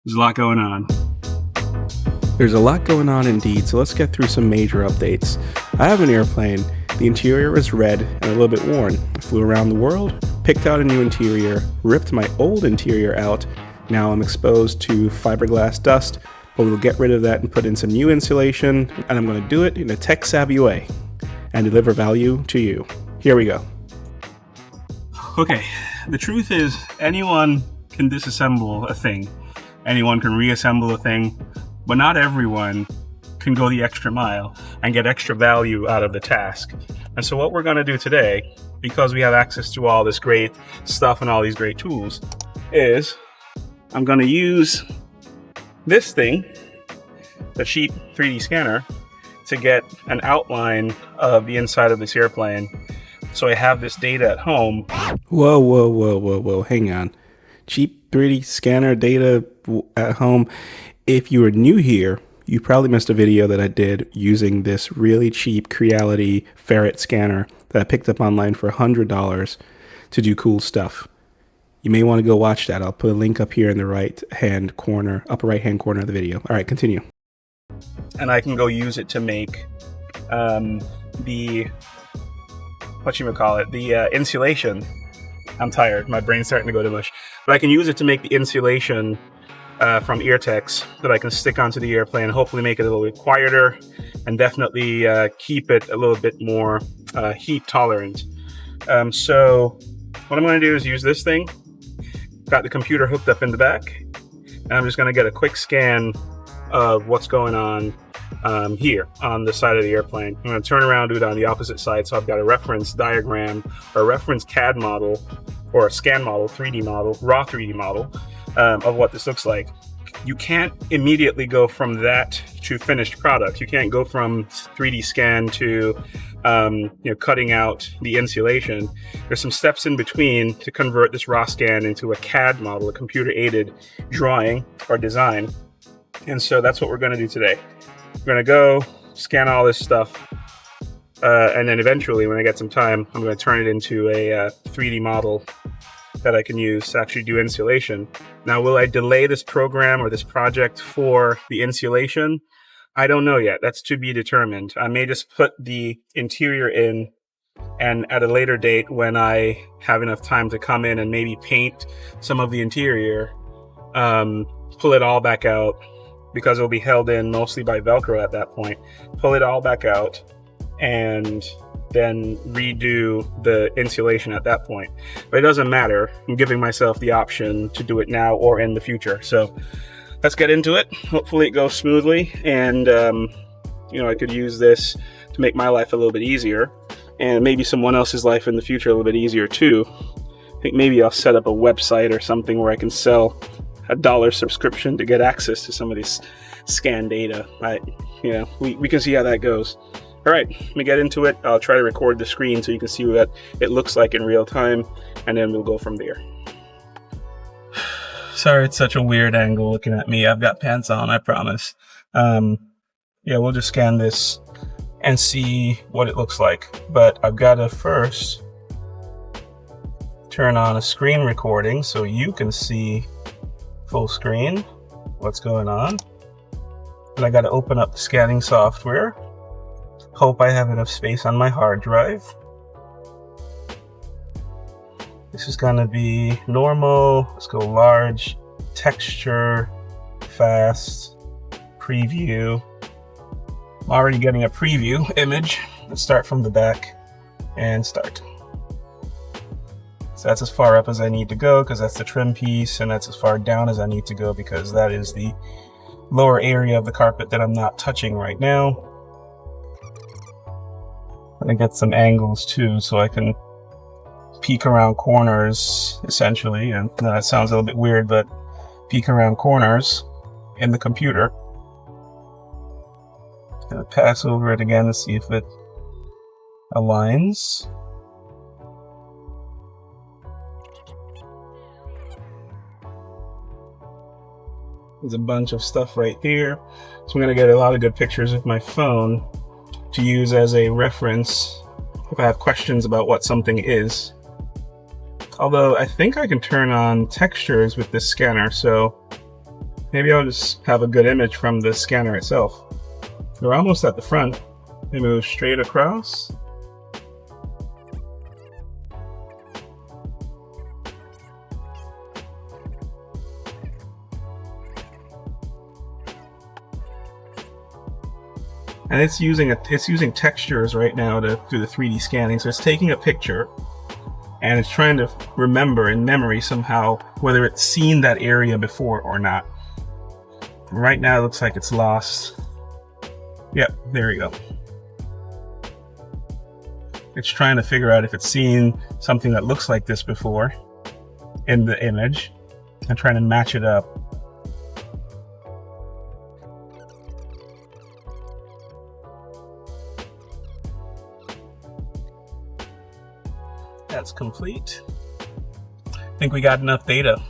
There's a lot going on. There's a lot going on indeed, so let's get through some major updates. I have an airplane. The interior is red and a little bit worn. I flew around the world, picked out a new interior, ripped my old interior out. Now I'm exposed to fiberglass dust, but we'll get rid of that and put in some new insulation, and I'm going to do it in a tech-savvy way and deliver value to you. Here we go. Okay, the truth is anyone can disassemble a thing. Anyone can reassemble a thing, but not everyone can go the extra mile and get extra value out of the task. And so what we're going to do today, because we have access to all this great stuff and all these great tools, is I'm going to use this thing, the cheap 3D scanner, to get an outline of the inside of this airplane. So I have this data at home. Whoa, hang on. Cheap 3D scanner data at home. If you are new here, you probably missed a video that I did using this really cheap Creality Ferret scanner that I picked up online for $100 to do cool stuff. You may want to go watch that. I'll put a link up here in the upper right-hand corner of the video. All right, continue. And I can go use it to make the insulation. I'm tired. My brain's starting to go to mush. But I can use it to make the insulation from Eartex that I can stick onto the airplane, hopefully make it a little bit quieter and definitely keep it a little bit more heat tolerant. So what I'm going to do is use this thing. Got the computer hooked up in the back, and I'm just going to get a quick scan of what's going on here on the side of the airplane. I'm going to turn around, do it on the opposite side, so I've got a reference diagram or a reference CAD model or a scan model, 3D model, raw 3D model of what this looks like. You can't immediately go from that to finished product. You can't go from 3D scan to cutting out the insulation. There's some steps in between to convert this raw scan into a CAD model, a computer-aided drawing or design. And so that's what we're going to do today. We're going to go scan all this stuff, and then eventually, when I get some time, I'm going to turn it into a 3D model that I can use to actually do insulation. Now, will I delay this program or this project for the insulation? I don't know yet. That's to be determined. I may just put the interior in, and at a later date, when I have enough time to come in and maybe paint some of the interior, pull it all back out, because it'll be held in mostly by Velcro at that point. Pull it all back out and then redo the insulation at that point. But it doesn't matter. I'm giving myself the option to do it now or in the future. So let's get into it. Hopefully it goes smoothly, and I could use this to make my life a little bit easier, and maybe someone else's life in the future a little bit easier too. I think maybe I'll set up a website or something where I can sell a $1 subscription to get access to some of this scan data. We can see how that goes. All right, let me get into it. I'll try to record the screen so you can see what it looks like in real time, and then we'll go from there. Sorry, it's such a weird angle looking at me. I've got pants on, I promise. We'll just scan this and see what it looks like. But I've got to first turn on a screen recording so you can see full screen what's going on. And I got to open up the scanning software. Hope I have enough space on my hard drive. This is going to be normal. Let's go large, texture, fast, preview. I'm already getting a preview image. Let's start from the back and start. So that's as far up as I need to go because that's the trim piece, and that's as far down as I need to go because that is the lower area of the carpet that I'm not touching right now. I'm gonna get some angles too so I can peek around corners, essentially. And that sounds a little bit weird, but peek around corners in the computer. Gonna pass over it again to see if it aligns. There's a bunch of stuff right here. So I'm gonna get a lot of good pictures with my phone to use as a reference if I have questions about what something is. Although I think I can turn on textures with this scanner, so maybe I'll just have a good image from the scanner itself. We're almost at the front. We move straight across. And it's using textures right now to do the 3D scanning. So it's taking a picture and it's trying to remember in memory somehow whether it's seen that area before or not. Right now it looks like it's lost. Yep, there we go. It's trying to figure out if it's seen something that looks like this before in the image and trying to match it up. That's complete. I think we got enough data.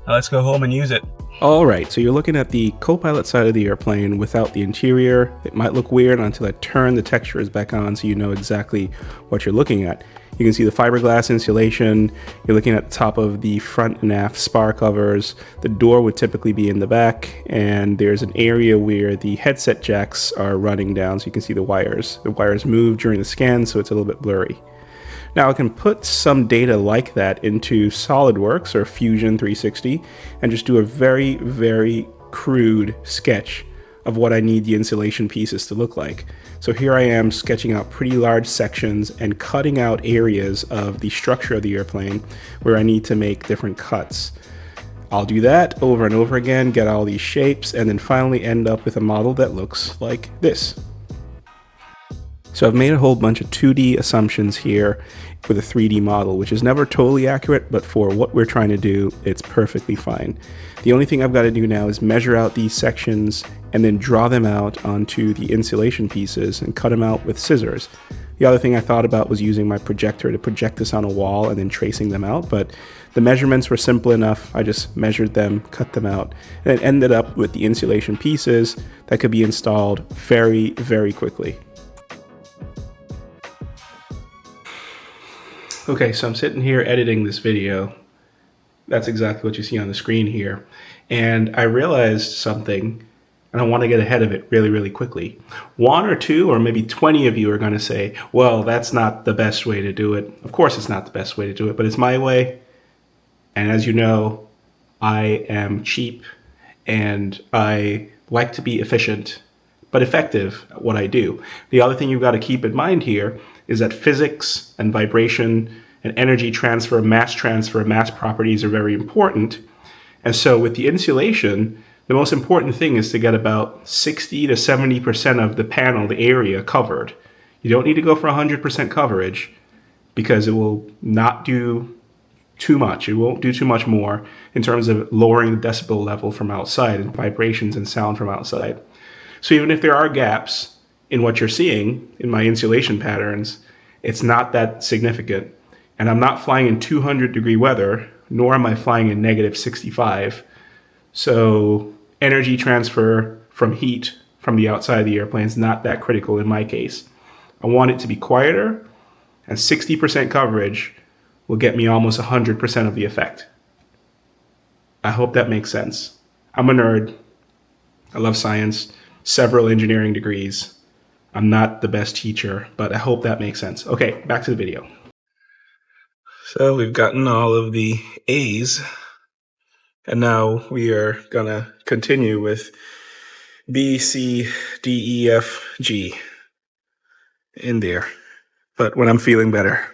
Now let's go home and use it. All right, so you're looking at the co-pilot side of the airplane without the interior. It might look weird until I turn the textures back on so you know exactly what you're looking at. You can see the fiberglass insulation. You're looking at the top of the front and aft spar covers. The door would typically be in the back, and there's an area where the headset jacks are running down so you can see the wires. The wires move during the scan, so it's a little bit blurry. Now I can put some data like that into SolidWorks or Fusion 360 and just do a very, very crude sketch of what I need the insulation pieces to look like. So here I am sketching out pretty large sections and cutting out areas of the structure of the airplane where I need to make different cuts. I'll do that over and over again, get all these shapes, and then finally end up with a model that looks like this. So I've made a whole bunch of 2D assumptions here with a 3D model, which is never totally accurate, but for what we're trying to do, it's perfectly fine. The only thing I've got to do now is measure out these sections and then draw them out onto the insulation pieces and cut them out with scissors. The other thing I thought about was using my projector to project this on a wall and then tracing them out, but the measurements were simple enough. I just measured them, cut them out, and it ended up with the insulation pieces that could be installed very, very quickly. Okay, so I'm sitting here editing this video. That's exactly what you see on the screen here. And I realized something, and I want to get ahead of it really, really quickly. One or two, or maybe 20 of you are going to say, well, that's not the best way to do it. Of course it's not the best way to do it, but it's my way. And as you know, I am cheap, and I like to be efficient, but effective at what I do. The other thing you've got to keep in mind here is that physics and vibration and energy transfer, mass properties are very important. And so with the insulation, the most important thing is to get about 60 to 70% of the panel, the area, covered. You don't need to go for 100% coverage because it will not do too much. It won't do too much more in terms of lowering the decibel level from outside and vibrations and sound from outside. So even if there are gaps in what you're seeing in my insulation patterns, it's not that significant. And I'm not flying in 200-degree weather, nor am I flying in -65. So energy transfer from heat from the outside of the airplane is not that critical in my case. I want it to be quieter, and 60% coverage will get me almost 100% of the effect. I hope that makes sense. I'm a nerd. I love science, several engineering degrees. I'm not the best teacher, but I hope that makes sense. Okay, back to the video. So we've gotten all of the A's, and now we are gonna continue with B, C, D, E, F, G in there, but when I'm feeling better.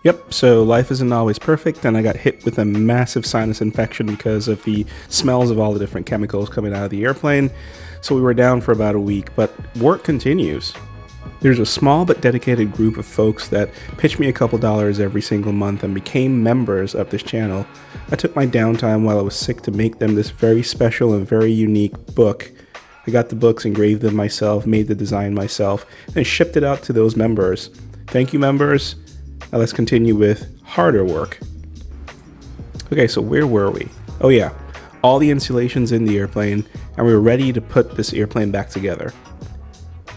Yep, so life isn't always perfect, and I got hit with a massive sinus infection because of the smells of all the different chemicals coming out of the airplane. So we were down for about a week, but work continues. There's a small but dedicated group of folks that pitch me a couple dollars every single month and became members of this channel. I took my downtime while I was sick to make them this very special and very unique book. I got the books, engraved them myself, made the design myself, and shipped it out to those members. Thank you, members. Now let's continue with harder work. Okay, so where were we? Oh yeah, all the insulation's in the airplane, and we were ready to put this airplane back together.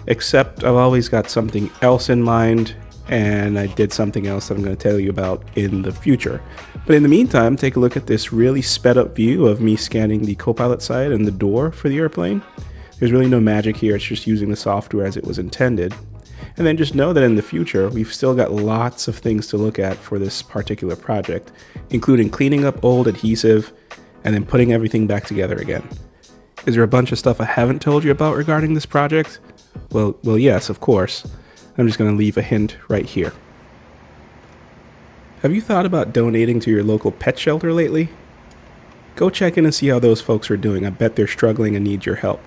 Except I've always got something else in mind, and I did something else that I'm going to tell you about in the future. But in the meantime, take a look at this really sped up view of me scanning the Copilot side and the door for the airplane. There's really no magic here, it's just using the software as it was intended. And then just know that in the future, we've still got lots of things to look at for this particular project, including cleaning up old adhesive and then putting everything back together again. Is there a bunch of stuff I haven't told you about regarding this project? Well, yes, of course. I'm just going to leave a hint right here. Have you thought about donating to your local pet shelter lately? Go check in and see how those folks are doing. I bet they're struggling and need your help.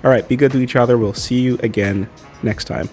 All right, be good to each other. We'll see you again next time.